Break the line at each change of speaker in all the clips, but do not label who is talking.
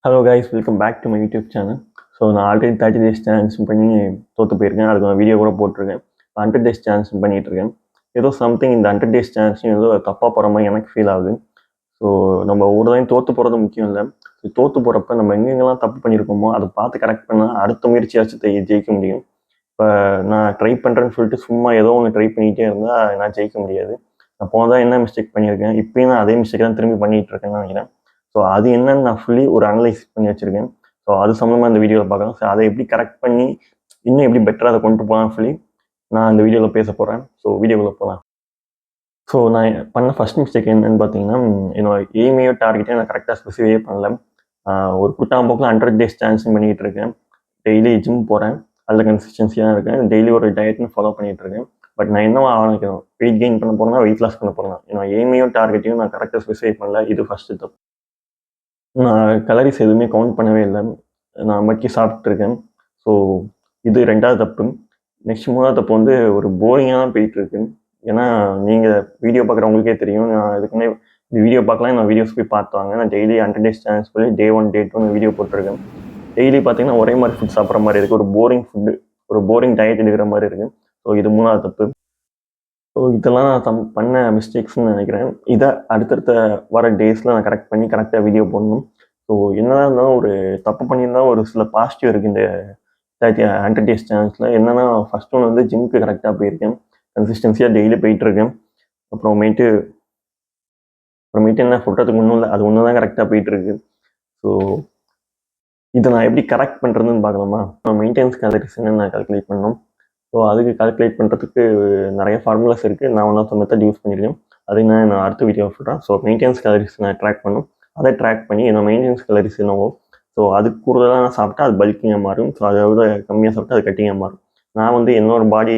Hello guys, welcome back to my YouTube channel. So நான் already 30 days challenge பண்ணி தோற்று போயிருக்கேன். அதுக்கு நான் வீடியோ கூட போட்டிருக்கேன். 100 டேஸ் சேலஞ்ச் பண்ணிகிட்டு இருக்கேன். ஏதோ சம்திங் இந்த 100 டேஸ் சேலஞ்சும் ஏதோ தப்பாக போகிற மாதிரி எனக்கு ஃபீல் ஆகுது. ஸோ நம்ம ஒரு டைம் தோற்று போகிறது முக்கியம் இல்லை. தோற்று போகிறப்ப நம்ம எங்கெங்கெல்லாம் தப்பு பண்ணியிருக்கோமோ அதை பார்த்து கரெக்ட் பண்ணால் அடுத்த முயற்சியாச்சும் ஜெயிக்க முடியும். இப்போ நான் ட்ரை பண்ணுறேன்னு சொல்லிட்டு சும்மா ஏதோ ஒன்று ட்ரை பண்ணிகிட்டே இருந்தால் நான் ஜெயிக்க முடியாது. நான் போனதான் என்ன மிஸ்டேக் பண்ணியிருக்கேன், இப்போயும் நான் அதே மிஸ்டேக் தான் திரும்பி பண்ணிகிட்டு இருக்கேன்னு நினைக்கிறேன். ஸோ அது என்னன்னு நான் ஃபுல்லி ஒரு அனலைஸ் பண்ணி வச்சுருக்கேன். ஸோ அது சம்மந்தமாக இந்த வீடியோவில் பார்க்கலாம். ஸோ அதை எப்படி கரெக்ட் பண்ணி இன்னும் எப்படி பெட்டராக அதை கொண்டு போகலாம் சொல்லி நான் இந்த வீடியோவில் பேச போகிறேன். ஸோ வீடியோக்குள்ளே போகலாம். ஸோ நான் பண்ண ஃபஸ்ட் மிஸ்டேக் என்னன்னு பார்த்தீங்கன்னா, என்னோட எய்மையோ டார்கெட்டையும் நான் கரெக்டாக ஸ்பெசிஃபையே பண்ணல. ஒரு குட்டாம்போக்கில் 100 டேஸ் சேலஞ்ச் பண்ணிக்கிட்டு இருக்கேன். டெய்லி ஜிம் போகிறேன், அதில் கன்சிஸ்டன்சியாக தான் இருக்கேன். டெய்லி ஒரு டயட்னு ஃபாலோ பண்ணிகிட்டு இருக்கேன். பட் நான் என்னவா ஆரம்பிக்கணும், வெயிட் கெயின் பண்ண போகிறேன்னா வெயிட் லாஸ் பண்ண போகிறேன். என்னோட எய்மையும் டார்கெட்டையும் நான் கரெக்டாக ஸ்பெசிஃபை பண்ணல. இது ஃபஸ்ட்டு தப்பு. நான் கலரிஸ் எதுவுமே கவுண்ட் பண்ணவே இல்லை. நான் மக்கி சாப்பிட்ருக்கேன். ஸோ இது 2வது தப்பு. நெக்ஸ்ட் 3வது தப்பு வந்து ஒரு போரிங்காக தான் போயிட்டுருக்கு. ஏன்னா நீங்கள் வீடியோ பார்க்குறவங்களுக்கே தெரியும். நான் இதுக்குமே வீடியோ பார்க்கலாம், நான் வீடியோஸ் போய் பார்த்துவாங்க. நான் டெய்லி 100 டேஸ் சேலஞ்ச் சொல்லி டே 1 டே 2 வீடியோ போட்டிருக்கேன். டெய்லி பார்த்தீங்கன்னா ஒரே மாதிரி ஃபுட் சாப்பிட்ற மாதிரி இருக்குது. ஒரு போரிங் ஃபுட்டு, ஒரு போரிங் டயட் எடுக்கிற மாதிரி இருக்குது. ஸோ இது 3வது தப்பு. ஸோ இதெல்லாம் நான் பண்ண மிஸ்டேக்ஸ்ன்னு நினைக்கிறேன். இதை அடுத்தடுத்த வர டேஸில் நான் கரெக்ட் பண்ணி கரெக்டாக வீடியோ போடணும். ஸோ என்னதான் இருந்தாலும் ஒரு தப்பு பண்ணியிருந்தால் ஒரு சில பாசிட்டிவ் இருக்குது இந்த 100 டேஸ் சேலஞ்சில். என்னென்னா ஃபஸ்ட் ஒன்று வந்து ஜிம்க்கு கரெக்டாக போயிருக்கேன். கன்சிஸ்டன்சியாக டெய்லி போயிட்டுருக்கேன். அப்புறமேட்டு என்ன சொல்கிறதுக்கு ஒன்றும் இல்லை, அது ஒன்று தான் கரெக்டாக போயிட்டுருக்கு. ஸோ இதை நான் எப்படி கரெக்ட் பண்ணுறதுன்னு பார்க்கலாமா? நான் மெயின்டெனன்ஸ் கேலரிஸ் என்னென்னு நான் கால்குலேட் பண்ணணும். ஸோ அதுக்கு கால்குலேட் பண்ணுறதுக்கு நிறைய ஃபார்முலாஸ் இருக்குது. நான் one of the method use பண்ணியிருக்கேன். அதை நான் அடுத்த வீடியோ சொல்கிறேன். ஸோ மெயின்டெனன்ஸ் கேலரிஸ் நான் ட்ராக் பண்ணணும். அதை ட்ராக் பண்ணி என்னோட மெயின்டெனன்ஸ் கேலரிஸ் என்னவோ, ஸோ அதுக்கு கூடுதலாக நான் சாப்பிட்டா அது பல்கிங்காக மாறும். ஸோ அதை விட கம்மியாக சாப்பிட்டா அது கட்டிங்காக மாறும். நான் வந்து என்னோட பாடி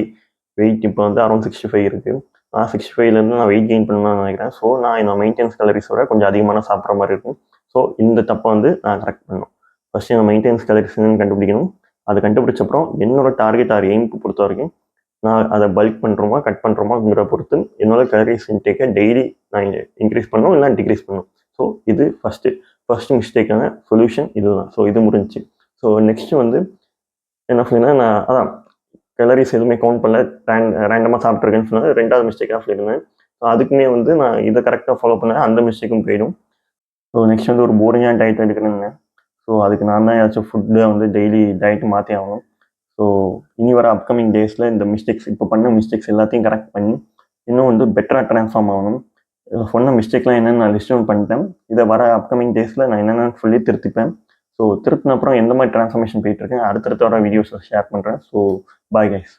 வெயிட் இப்போ வந்து அரௌண்ட் 65 இருக்குது. நான் 65லேருந்து நான் வெயிட் கெயின் பண்ணணும்னு நினைக்கிறேன். ஸோ நான் என்னோட மெயின்டெனன்ஸ் கேலரிஸோட கொஞ்சம் அதிகமான சாப்பிட்ற மாதிரி இருக்கும். ஸோ இந்த தப்பை வந்து நான் கரெக்ட் பண்ணணும். ஃபஸ்ட்டு என்னோட மெயின்டெனன்ஸ் கேலரிஸ் என்னன்னு கண்டுபிடிக்கணும். அதை கண்டுபிடிச்சப்பறம் என்னோட டார்கெட் ஆர் எய்முக்கு பொறுத்த வரைக்கும் நான் அதை பல்க் பண்ணுறோமா கட் பண்ணுறோமாங்கிற பொறுத்து என்னோட கேலரிஸ் இன்டேக்கை டெய்லி நான் இன்க்ரீஸ் பண்ணணும், இல்லை டிக்ரீஸ் பண்ணணும். ஸோ இது ஃபஸ்ட்டு மிஸ்டேக்கான சொல்யூஷன் இதுதான். ஸோ இது முடிஞ்சிச்சு. ஸோ நெக்ஸ்ட்டு வந்து என்ன சொல்லினா, நான் அதான் கேலரிஸ் எதுவுமே கவுண்ட் பண்ணல, ரேண்டமாக சாப்பிட்ருக்கேன்னு சொன்னது 2வது மிஸ்டேக்காக சொல்லியிருந்தேன். ஸோ அதுக்குமே வந்து நான் இதை கரெக்டாக ஃபாலோ பண்ணேன், அந்த மிஸ்டேக்கும் போயிடும். ஸோ நெக்ஸ்ட் வந்து ஒரு போரிங்கான டயட் எடுக்கிறேன்னு. ஸோ அதுக்கு நான் தான் ஏதாச்சும் ஃபுட்டை வந்து டெய்லி டயட்டு மாற்றி ஆகணும். ஸோ இனி வர அப்கமிங் டேஸில் இந்த மிஸ்டேக்ஸ், இப்போ பண்ண மிஸ்டேக்ஸ் எல்லாத்தையும் கரெக்ட் பண்ணி இன்னும் வந்து பெட்டராக ட்ரான்ஸ்ஃபார்ம் ஆகணும். சொன்ன மிஸ்டேக்லாம் என்னென்னு நான் லிஸ்ட் டவுன் பண்ணிட்டேன். இதை வர அப்கமிங் டேஸில் நான் என்னென்னு சொல்லி திருத்திப்பேன். ஸோ திருத்தின அப்புறம் எந்த மாதிரி ட்ரான்ஸ்ஃபார்மேஷன் போயிட்டுருக்கேன் அடுத்தடுத்த வர வீடியோஸில் ஷேர் பண்ணுறேன். So bye guys.